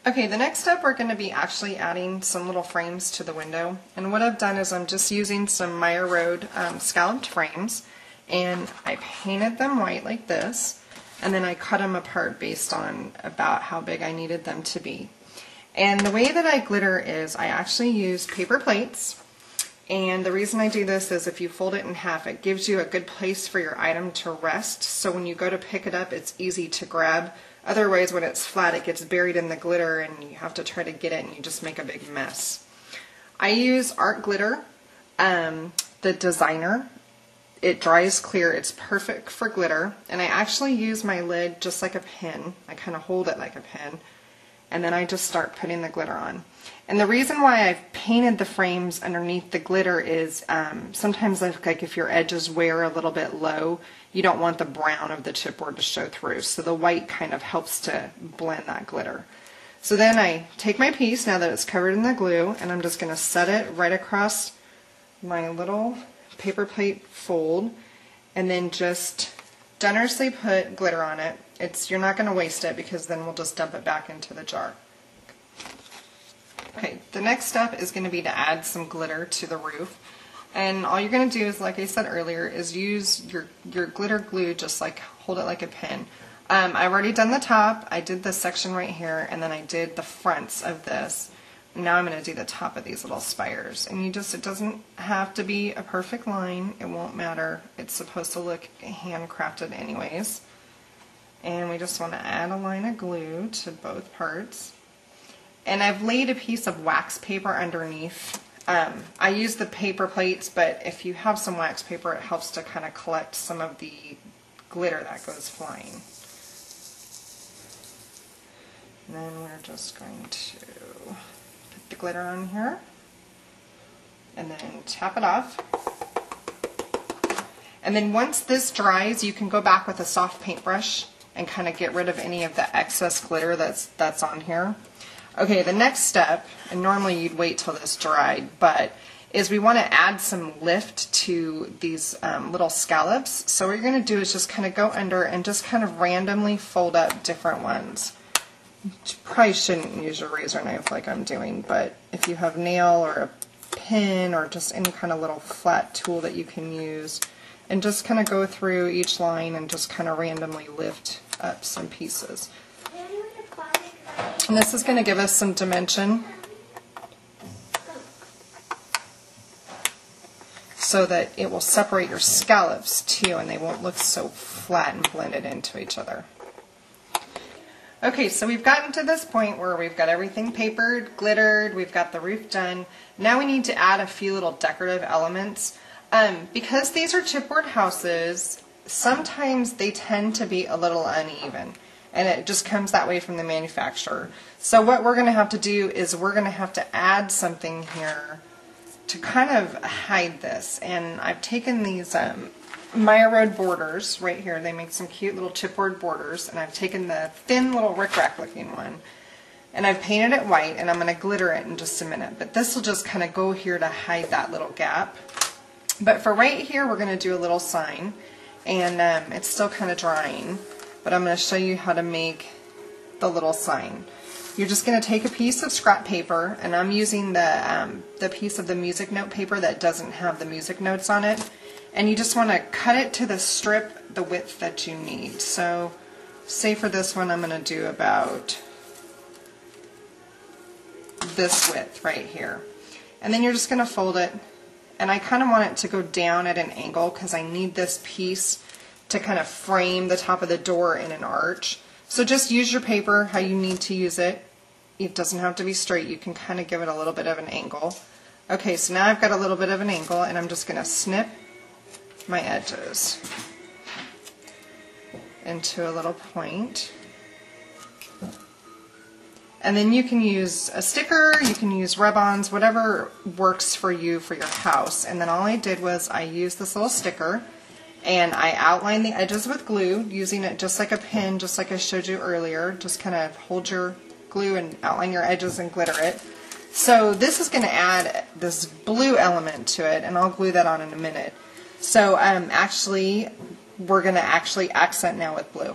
Okay, the next step we're going to be actually adding some little frames to the window. And what I've done is I'm just using some Meyer Road scalloped frames, and I painted them white like this, and then I cut them apart based on about how big I needed them to be. And the way that I glitter is I actually use paper plates, and the reason I do this is if you fold it in half, it gives you a good place for your item to rest, so when you go to pick it up it's easy to grab. Otherwise, when it's flat, it gets buried in the glitter and you have to try to get it and you just make a big mess. I use art glitter, the designer. It dries clear, it's perfect for glitter, and I actually use my lid just like a pin. I kind of hold it like a pin, and then I just start putting the glitter on. And the reason why I've painted the frames underneath the glitter is sometimes like if your edges wear a little bit low, you don't want the brown of the chipboard to show through. So the white kind of helps to blend that glitter. So then I take my piece, now that it's covered in the glue, and I'm just going to set it right across my little paper plate fold, and then just generously put glitter on it. You're not going to waste it because then we'll just dump it back into the jar. Okay, the next step is going to be to add some glitter to the roof. And all you're going to do is, like I said earlier, is use your glitter glue, just like hold it like a pin. I've already done the top, I did this section right here, and then I did the fronts of this. Now I'm going to do the top of these little spires. And it doesn't have to be a perfect line, it won't matter. It's supposed to look handcrafted anyways. And we just want to add a line of glue to both parts. And I've laid a piece of wax paper underneath. I use the paper plates, but if you have some wax paper, it helps to kind of collect some of the glitter that goes flying. And then we're just going to put the glitter on here, and then tap it off. And then once this dries, you can go back with a soft paintbrush and kind of get rid of any of the excess glitter that's on here. Okay, the next step, and normally you'd wait till this dried, but is we want to add some lift to these little scallops. So what you're going to do is just kind of go under and just kind of randomly fold up different ones. You probably shouldn't use your razor knife like I'm doing, but if you have nail or a pin or just any kind of little flat tool that you can use, and just kind of go through each line and just kind of randomly lift up some pieces. And this is going to give us some dimension so that it will separate your scallops too, and they won't look so flat and blended into each other. Okay, so we've gotten to this point where we've got everything papered, glittered, we've got the roof done. Now we need to add a few little decorative elements. Because these are chipboard houses, sometimes they tend to be a little uneven. And it just comes that way from the manufacturer. So what we're going to have to do is we're going to have to add something here to kind of hide this. And I've taken these Meyer Road borders right here. They make some cute little chipboard borders. And I've taken the thin little rickrack looking one, and I've painted it white, and I'm going to glitter it in just a minute. But this will just kind of go here to hide that little gap. But for right here, we're going to do a little sign. And it's still kind of drying, but I'm going to show you how to make the little sign. You're just going to take a piece of scrap paper, and I'm using the piece of the music note paper that doesn't have the music notes on it, and you just want to cut it to the strip the width that you need. So say for this one I'm going to do about this width right here, and then you're just going to fold it, and I kind of want it to go down at an angle because I need this piece to kind of frame the top of the door in an arch. So just use your paper how you need to use it. It doesn't have to be straight. You can kind of give it a little bit of an angle. Okay, so now I've got a little bit of an angle, and I'm just going to snip my edges into a little point. And then you can use a sticker, you can use rub-ons, whatever works for you for your house. And then all I did was I used this little sticker, and I outlined the edges with glue, using it just like a pin, just like I showed you earlier. Just kind of hold your glue and outline your edges and glitter it. So this is going to add this blue element to it, and I'll glue that on in a minute. So actually, we're going to accent now with blue.